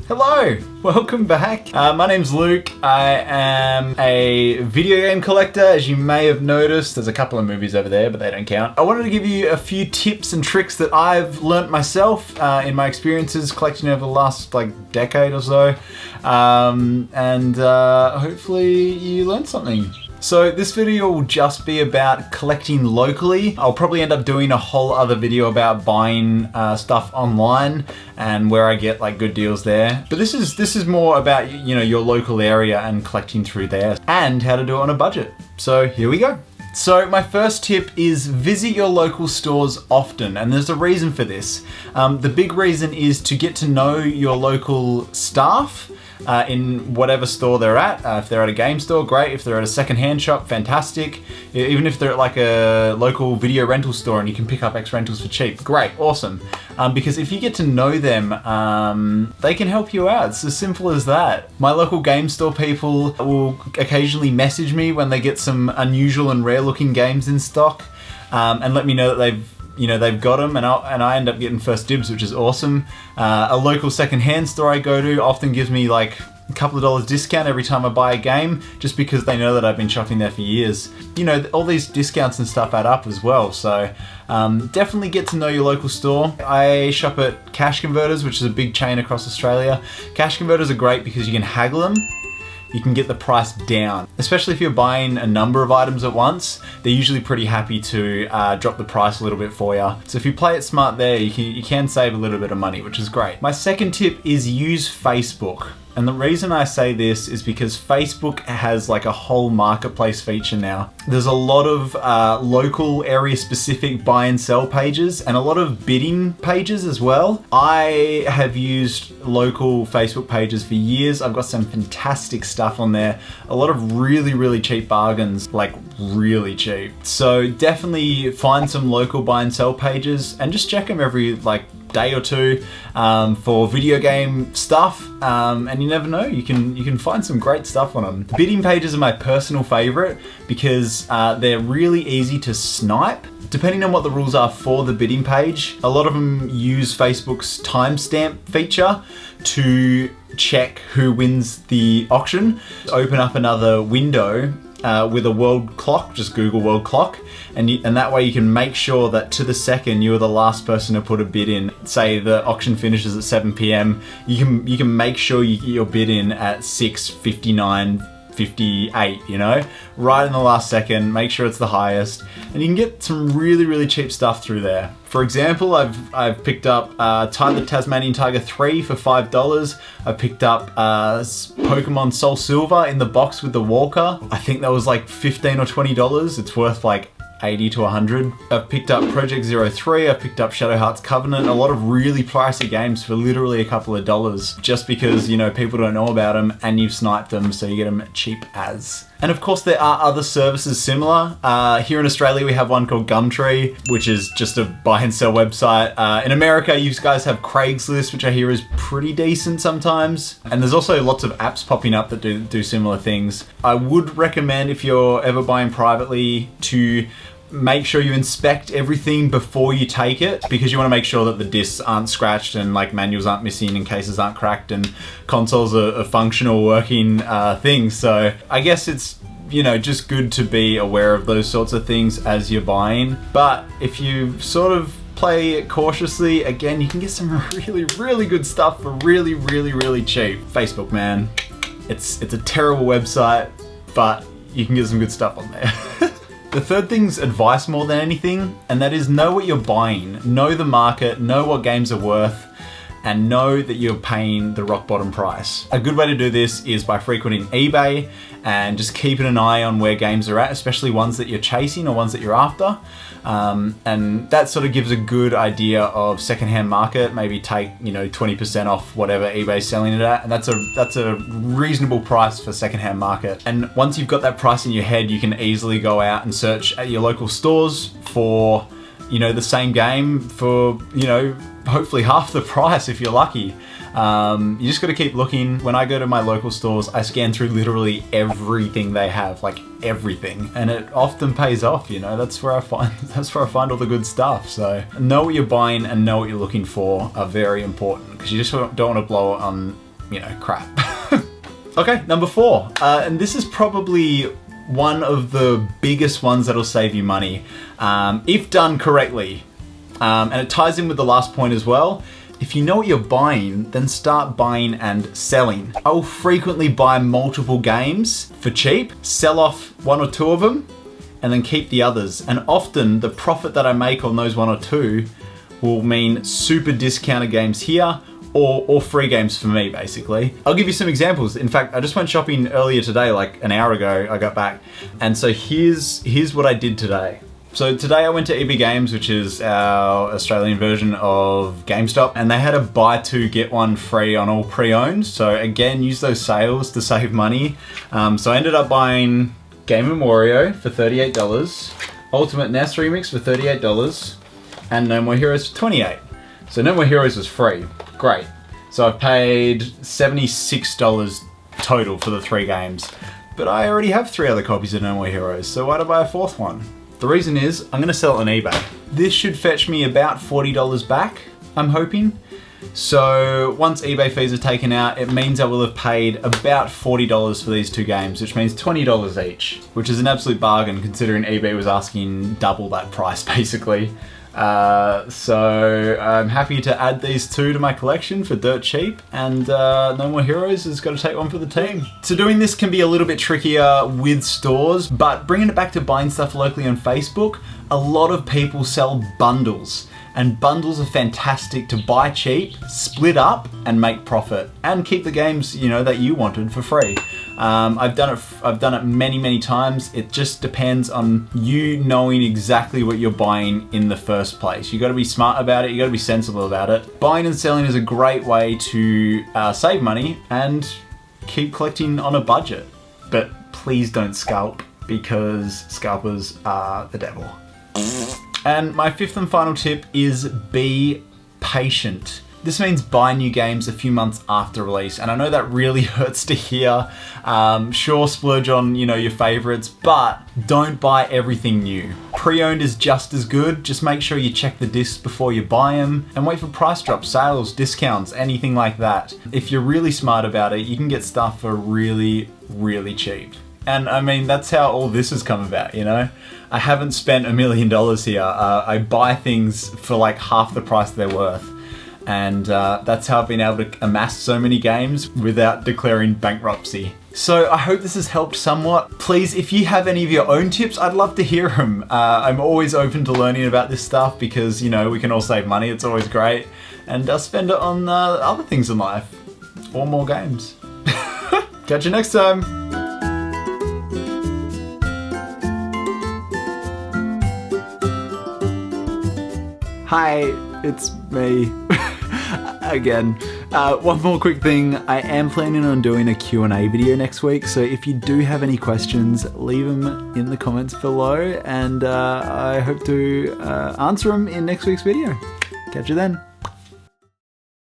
Hello, welcome back. My name's Luke. I am a video game collector, as you may have noticed. There's a couple of movies over there, but they don't count. I wanted to give you a few tips and tricks that I've learnt myself in my experiences collecting over the last decade or so. Hopefully you learned something. So this video will just be about collecting locally. I'll probably end up doing a whole other video about buying stuff online and where I get good deals there. But this is more about your local area and collecting through there and how to do it on a budget. So here we go. So my first tip is visit your local stores often, and there's a reason for this. The big reason is to get to know your local staff in whatever store they're at. If they're at a game store, great. If they're at a second-hand shop, fantastic. Even if they're at a local video rental store and you can pick up X rentals for cheap, great, awesome. Because if you get to know them, they can help you out. It's as simple as that. My local game store people will occasionally message me when they get some unusual and rare looking games in stock, and let me know that they've got them, and I end up getting first dibs, which is awesome. A local second-hand store I go to often gives me a couple of dollars discount every time I buy a game, just because they know that I've been shopping there for years. All these discounts and stuff add up as well, so definitely get to know your local store. I shop at Cash Converters, which is a big chain across Australia. Cash Converters are great because you can haggle them. You can get the price down. Especially if you're buying a number of items at once, they're usually pretty happy to drop the price a little bit for you. So if you play it smart there, you can save a little bit of money, which is great. My second tip is use Facebook. And the reason I say this is because Facebook has a whole marketplace feature now. There's a lot of local area specific buy and sell pages and a lot of bidding pages as well. I have used local Facebook pages for years. I've got some fantastic stuff on there. A lot of really, really cheap bargains, really cheap. So definitely find some local buy and sell pages and just check them every day or two for video game stuff, and you never know, you can find some great stuff on them. Bidding pages are my personal favorite because they're really easy to snipe. Depending on what the rules are for the bidding page, a lot of them use Facebook's timestamp feature to check who wins the auction. Open up another window with a world clock, just Google world clock, and that way you can make sure that to the second you are the last person to put a bid in. Say the auction finishes at 7 PM, you can make sure you get your bid in at 6:59:58, right in the last second, make sure it's the highest, and you can get some really, really cheap stuff through there. For example, I've picked up Tyler Tasmanian Tiger 3 for $5. I picked up Pokemon Soul Silver in the box with the Walker. I think that was $15 or $20. It's worth $80 to $100. I've picked up Project 03, I've picked up Shadow Hearts Covenant, a lot of really pricey games for literally a couple of dollars, just because, people don't know about them and you've sniped them, so you get them cheap as. And of course there are other services similar. Here in Australia we have one called Gumtree, which is just a buy and sell website. In America you guys have Craigslist, which I hear is pretty decent sometimes. And there's also lots of apps popping up that do similar things. I would recommend, if you're ever buying privately, to make sure you inspect everything before you take it, because you want to make sure that the discs aren't scratched and manuals aren't missing and cases aren't cracked and consoles are functional working things. So I guess it's just good to be aware of those sorts of things as you're buying. But if you sort of play it cautiously, again, you can get some really, really good stuff for really, really, really cheap. Facebook, man, it's a terrible website, but you can get some good stuff on there. The third thing's advice more than anything, and that is know what you're buying. Know the market, know what games are worth, and know that you're paying the rock bottom price. A good way to do this is by frequenting eBay and just keeping an eye on where games are at, especially ones that you're chasing or ones that you're after. And that sort of gives a good idea of secondhand market. Maybe take 20% off whatever eBay's selling it at, and that's a reasonable price for secondhand market. And once you've got that price in your head, you can easily go out and search at your local stores for the same game for hopefully half the price if you're lucky. You just got to keep looking. When I go to my local stores, I scan through literally everything they have, everything, and it often pays off. That's where I find all the good stuff. So know what you're buying and know what you're looking for are very important, because you just don't want to blow it on you know, crap. Okay, number 4. And this is probably one of the biggest ones that'll save you money, if done correctly. And it ties in with the last point as well. If you know what you're buying, then start buying and selling. I will frequently buy multiple games for cheap, sell off 1 or 2 of them, and then keep the others. And often the profit that I make on those 1 or 2 will mean super discounted games here, or free games for me, basically. I'll give you some examples. In fact, I just went shopping earlier today, like an hour ago, I got back. And so here's what I did today. So today I went to EB Games, which is our Australian version of GameStop, and they had a buy 2 get 1 free on all pre-owned. So again, use those sales to save money. So I ended up buying Game & Wario for $38, Ultimate NES Remix for $38, and No More Heroes for $28. So No More Heroes was free. Great. So I paid $76 total for the 3 games. But I already have 3 other copies of No More Heroes, so why'd I buy a 4th one? The reason is, I'm gonna sell it on eBay. This should fetch me about $40 back, I'm hoping. So once eBay fees are taken out, it means I will have paid about $40 for these 2 games, which means $20 each, which is an absolute bargain considering eBay was asking double that price basically. So I'm happy to add these 2 to my collection for dirt cheap, and No More Heroes has got to take one for the team. So doing this can be a little bit trickier with stores, but bringing it back to buying stuff locally on Facebook, a lot of people sell bundles. And bundles are fantastic to buy cheap, split up, and make profit, and keep the games, you know, that you wanted for free. I've done it many times. It just depends on you knowing exactly what you're buying in the first place. You got to be smart about it. You got to be sensible about it. Buying and selling is a great way to save money and keep collecting on a budget. But please don't scalp, because scalpers are the devil. And my 5th and final tip is be patient. This means buy new games a few months after release, and I know that really hurts to hear. Sure, splurge on, you know, your favorites, but don't buy everything new. Pre-owned is just as good. Just make sure you check the discs before you buy them, and wait for price drops, sales, discounts, anything like that. If you're really smart about it, you can get stuff for really cheap. And I mean, that's how all this has come about, you know? I haven't spent $1 million here. I buy things for like half the price they're worth. And that's how I've been able to amass so many games without declaring bankruptcy. So I hope this has helped somewhat. Please, if you have any of your own tips, I'd love to hear them. I'm always open to learning about this stuff because, you know, we can all save money. It's always great. And spend it on other things in life. Or more games. Catch you next time. Hi, it's me again. One more quick thing. I am planning on doing a Q&A video next week, so if you do have any questions, leave them in the comments below, and I hope to answer them in next week's video. Catch you then.